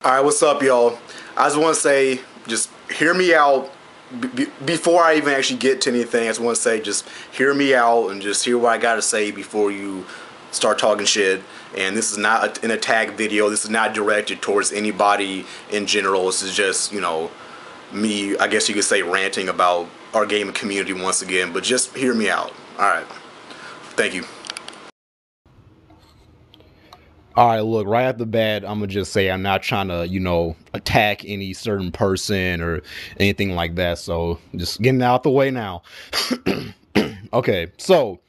All right, what's up, y'all? I just want to say, just hear me out. Before I even actually get to anything, I just want to say, just hear me out and just hear what I gotta say before you start talking shit. And this is not an attack video. This is not directed towards anybody in general. This is just, me, I guess you could say, ranting about our gaming community once again. But just hear me out. All right. Thank you. All right, look, right off the bat, I'm gonna just say I'm not trying to, attack any certain person or anything like that. So just getting out the way now. Okay, so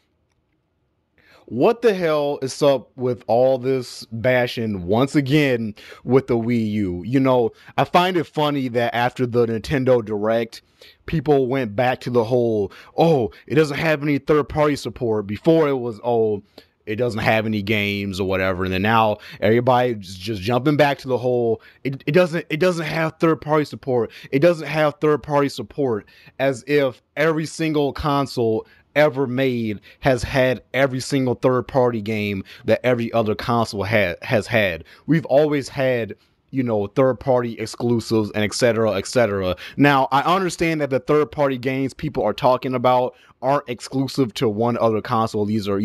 what the hell is up with all this bashing once again with the Wii U? I find it funny that after the Nintendo Direct, people went back to the whole, oh, it doesn't have any third party support. Before it was, oh, it doesn't have any games or whatever, and then now everybody's just jumping back to the whole it doesn't have third party support. It doesn't have third party support, as if every single console ever made has had every single third party game that every other console has had. We've always had third party exclusives and etc etc. Now I understand that the third party games people are talking about aren't exclusive to one other console. These are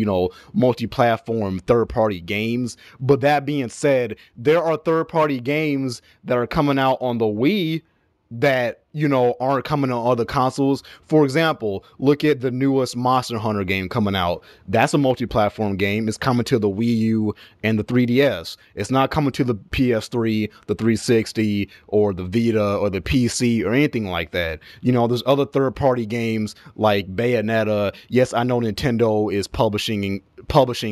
multi-platform third party games, but that being said, there are third party games that are coming out on the Wii that aren't coming on other consoles. For example, look at the newest Monster Hunter game coming out. That's a multi-platform game. It's coming to the Wii U and the 3DS. It's not coming to the PS3, the 360, or the Vita, or the PC, or anything like that. There's other third-party games like Bayonetta. Yes, I know Nintendo is publishing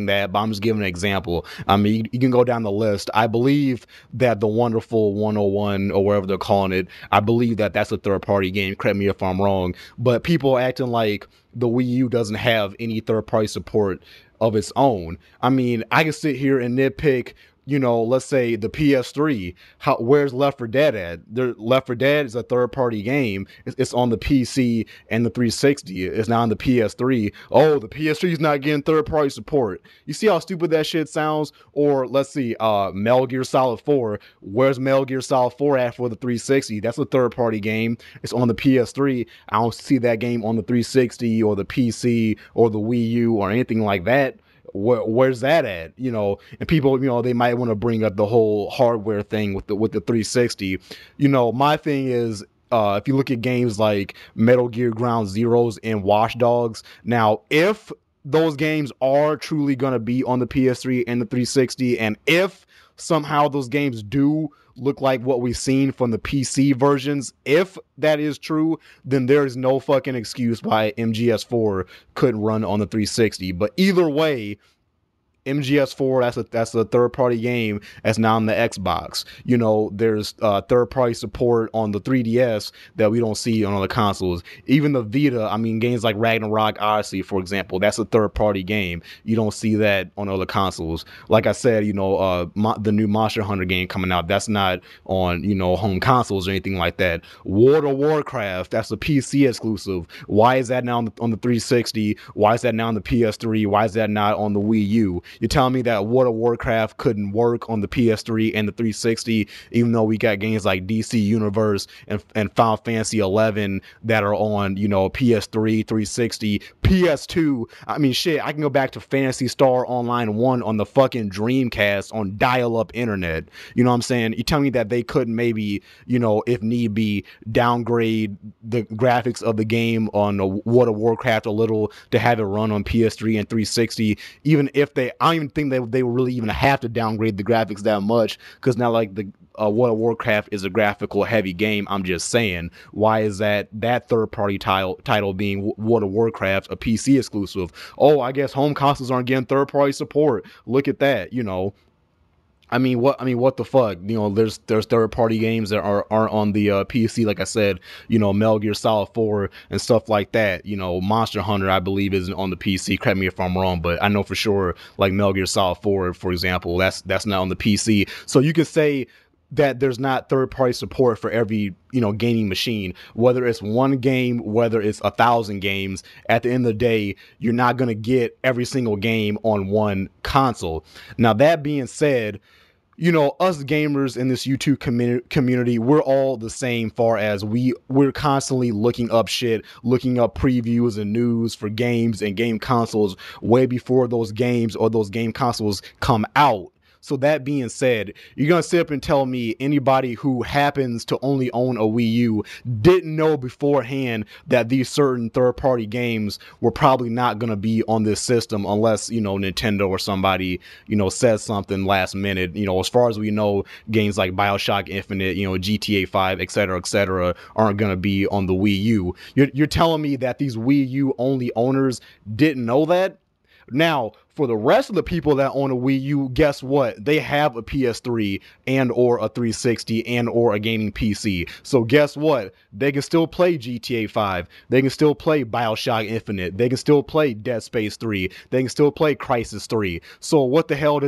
that, but I'm just giving an example. I mean, you can go down the list. I believe that the Wonderful 101, or whatever they're calling it, I believe that that's a third party game. Correct me if I'm wrong, but people are acting like the Wii U doesn't have any third party support of its own. I mean, I can sit here and nitpick, let's say the PS3. Where's Left 4 Dead at? Left 4 Dead is a third party game. It's on the PC and the 360. It's not on the PS3. Oh, the PS3 is not getting third party support. You see how stupid that shit sounds? Or let's see, Metal Gear Solid 4. Where's Metal Gear Solid 4 at for the 360? That's a third party game. It's on the PS3. I don't see that game on the 360 or the PC or the Wii U or anything like that. Where's that at? And people, they might want to bring up the whole hardware thing with the 360. My thing is, if you look at games like Metal Gear Ground Zeroes and Watch Dogs, now if those games are truly going to be on the PS3 and the 360, and if somehow those games do look like what we've seen from the PC versions, if that is true, then there's no fucking excuse why MGS4 couldn't run on the 360. But either way, MGS4, that's a third party game that's now on the Xbox. There's third party support on the 3DS that we don't see on other consoles. Even the Vita, I mean, games like Ragnarok Odyssey, for example, that's a third party game. You don't see that on other consoles. Like I said, the new Monster Hunter game coming out, that's not on home consoles or anything like that. World of Warcraft, that's a PC exclusive. Why is that now on the 360? Why is that now on the PS3? Why is that not on the Wii U? You're telling me that World of Warcraft couldn't work on the PS3 and the 360, even though we got games like DC Universe and Final Fantasy 11 that are on, PS3, 360, PS2. I mean, shit, I can go back to Phantasy Star Online 1 on the fucking Dreamcast on dial-up internet. You know what I'm saying? You tell me that they couldn't maybe, if need be, downgrade the graphics of the game on World of Warcraft a little to have it run on PS3 and 360, even if I don't even think they would really even have to downgrade the graphics that much, because now like the World of Warcraft is a graphical heavy game. I'm just saying, why is that third party title being World of Warcraft a PC exclusive? Oh, I guess home consoles aren't getting third party support. Look at that, I mean, what the fuck? There's third party games that aren't on the PC. Like I said, Metal Gear Solid 4 and stuff like that. Monster Hunter, I believe, isn't on the PC. Correct me if I'm wrong, but I know for sure, like Metal Gear Solid 4, for example, that's not on the PC. So you could say that there's not third party support for every gaming machine, whether it's one game, whether it's 1,000 games. At the end of the day, you're not going to get every single game on one console. Now that being said, us gamers in this YouTube community, we're all the same far as we're constantly looking up shit, looking up previews and news for games and game consoles way before those games or those game consoles come out. So that being said, you're going to sit up and tell me anybody who happens to only own a Wii U didn't know beforehand that these certain third-party games were probably not going to be on this system unless, Nintendo or somebody, says something last minute. As far as we know, games like BioShock Infinite, GTA 5, etc., aren't going to be on the Wii U. You're telling me that these Wii U only owners didn't know that? Now, for the rest of the people that own a Wii U, guess what? They have a PS3 and or a 360 and or a gaming PC. So guess what? They can still play GTA 5. They can still play BioShock Infinite. They can still play Dead Space 3. They can still play Crysis 3. So what the hell?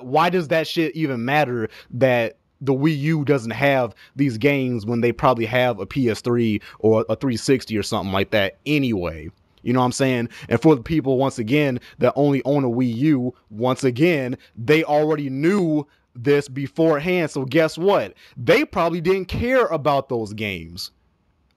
Why does that shit even matter that the Wii U doesn't have these games when they probably have a PS3 or a 360 or something like that anyway? You know what I'm saying? And for the people, once again, that only own a Wii U, once again, they already knew this beforehand. So guess what? They probably didn't care about those games.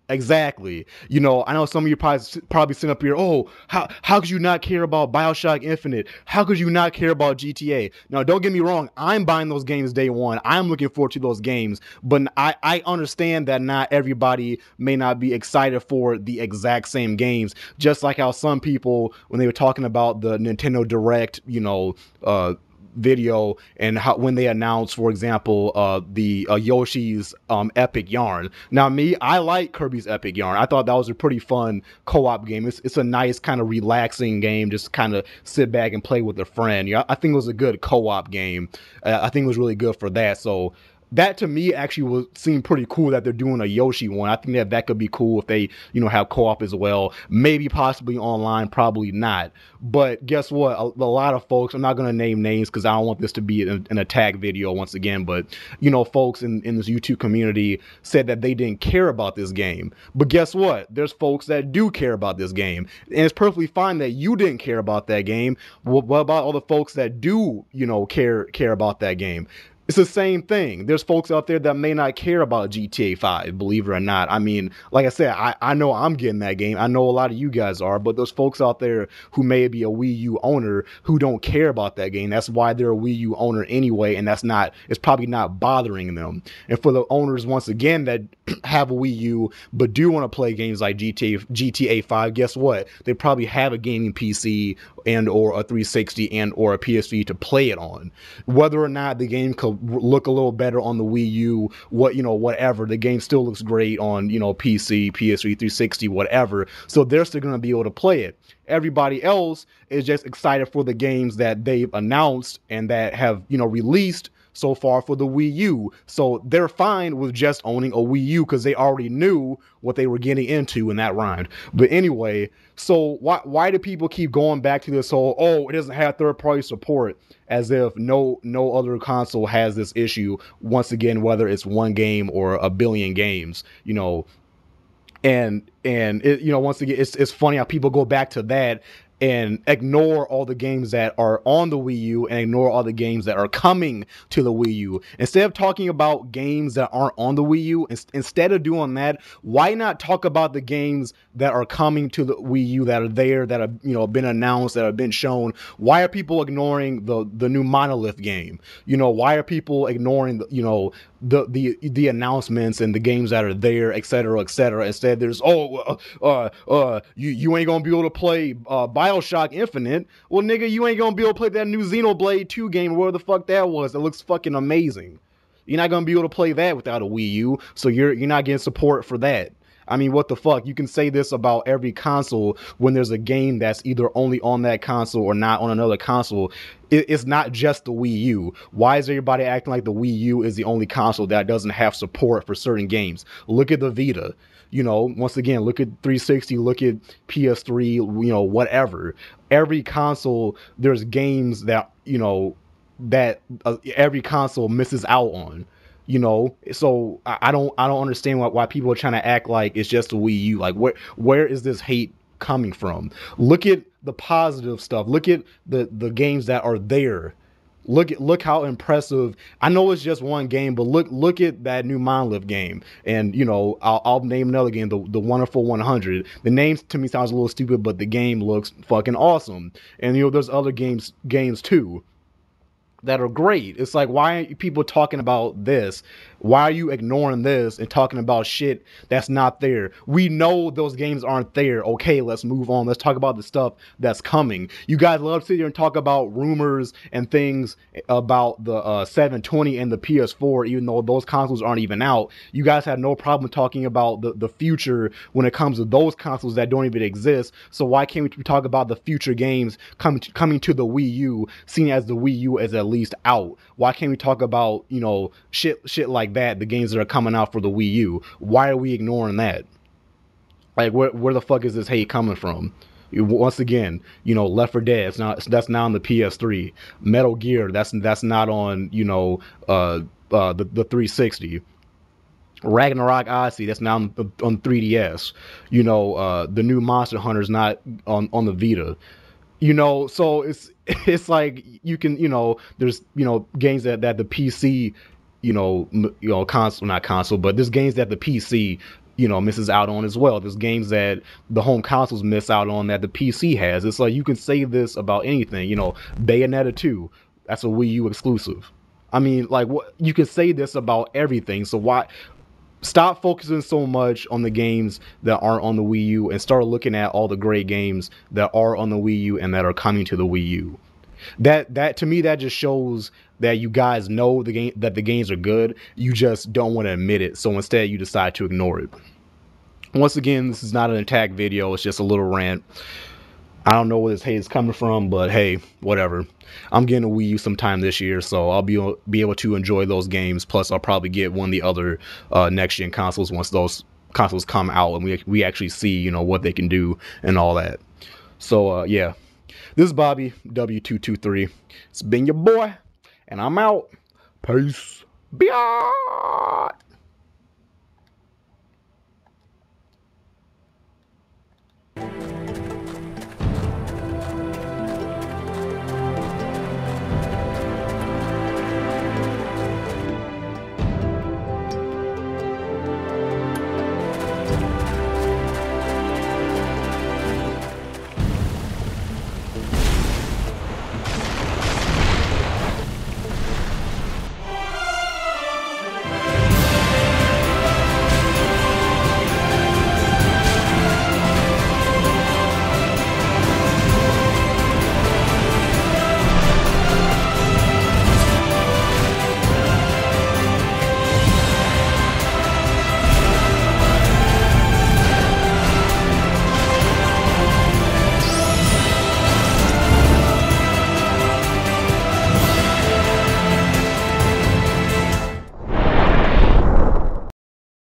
Exactly. I know some of you probably sitting up here, oh, how could you not care about BioShock Infinite? How could you not care about GTA? Now, don't get me wrong. I'm buying those games day one. I'm looking forward to those games. But I understand that not everybody may not be excited for the exact same games. Just like how some people, when they were talking about the Nintendo Direct, video and when they announced, for example, the Yoshi's Epic Yarn. Now, I like Kirby's Epic Yarn. I thought that was a pretty fun co-op game. It's a nice kind of relaxing game, just kind of sit back and play with a friend. I think it was a good co-op game. I think it was really good for that. So that to me actually seem pretty cool that they're doing a Yoshi one. I think that could be cool if they, have co-op as well. Maybe possibly online, probably not. But guess what? A lot of folks, I'm not going to name names because I don't want this to be an attack video once again, but, folks in this YouTube community said that they didn't care about this game. But guess what? There's folks that do care about this game. And it's perfectly fine that you didn't care about that game. What about all the folks that do, care about that game? It's the same thing. There's folks out there that may not care about GTA 5, believe it or not. I mean, like I said, I know I'm getting that game. I know a lot of you guys are, but there's folks out there who may be a Wii U owner who don't care about that game. That's why they're a Wii U owner anyway, and it's probably not bothering them. And for the owners, once again, that have a Wii U but do want to play games like GTA 5, guess what? They probably have a gaming PC and or a 360 and or a PS3 to play it on. Whether or not the game could look a little better on the Wii U, whatever, the game still looks great on, PC, PS3, 360, whatever. So they're still going to be able to play it. Everybody else is just excited for the games that they've announced and that have, released so far for the Wii U. So they're fine with just owning a Wii U because they already knew what they were getting into in that round. But anyway, so why do people keep going back to this whole, it doesn't have third-party support, as if no other console has this issue, once again, whether it's one game or a billion games, and it, once again, it's funny how people go back to that and ignore all the games that are on the Wii U and ignore all the games that are coming to the Wii U. Instead of talking about games that aren't on the Wii U, instead of doing that, why not talk about the games that are coming to the Wii U, that are there, that have, been announced, that have been shown? Why are people ignoring the new Monolith game? Why are people ignoring the announcements and the games that are there, etc., etc.? Instead, there's you ain't gonna be able to play BioShock Infinite. Well, nigga, you ain't gonna be able to play that new Xenoblade 2 game, where the fuck that was. It looks fucking amazing. You're not gonna be able to play that without a Wii U, so you're not getting support for that. I mean, what the fuck? You can say this about every console when there's a game that's either only on that console or not on another console. It's not just the Wii U. Why is everybody acting like the Wii U is the only console that doesn't have support for certain games? Look at the Vita. Once again, look at 360, look at PS3, whatever. Every console, there's games that, that every console misses out on. So I don't understand why people are trying to act like it's just a Wii U. Like, where is this hate coming from? Look at the positive stuff. Look at the games that are there. Look how impressive. I know it's just one game, but look at that new Monolith game. And you know, I'll name another game, the Wonderful 100. The name to me sounds a little stupid, but the game looks fucking awesome. And you know, there's other games too that are great. It's like, why aren't people talking about this? Why are you ignoring this and talking about shit that's not there? We know those games aren't there. Okay, let's move on. Let's talk about the stuff that's coming. You guys love to sit here and talk about rumors and things about the 720 and the PS4, even though those consoles aren't even out. You guys have no problem talking about the future when it comes to those consoles that don't even exist. So why can't we talk about the future games coming to the Wii U, seeing as the Wii U is at least out? Why can't we talk about, you know, shit like that, the games that are coming out for the Wii U? Why are we ignoring that? Like, where the fuck is this hate coming from? Once again, you know, Left 4 Dead, that's not on the PS3. Metal Gear, that's not on, you know, the 360. Ragnarok Odyssey, that's now on 3DS. You know, the new Monster Hunter's not on the Vita. You know, so it's like, you can, you know, there's, you know, games that the PC, console, not console, but there's games that the PC, you know, misses out on as well. There's games that the home consoles miss out on that the PC has. It's like, you can say this about anything. You know, Bayonetta 2, that's a Wii U exclusive. I mean, like, what, you can say this about everything. So why stop focusing so much on the games that aren't on the Wii U and start looking at all the great games that are on the Wii U and that are coming to the Wii U? That to me, that just shows that you guys know that the games are good. You just don't want to admit it. So instead, you decide to ignore it. Once again, this is not an attack video. It's just a little rant. I don't know where this hate is coming from, but hey, whatever. I'm getting a Wii U sometime this year, so I'll be able to enjoy those games. Plus, I'll probably get one of the other next gen consoles once those consoles come out and we actually see, you know, what they can do and all that. So yeah, this is Bobby W223. It's been your boy, and I'm out. Peace. Bye.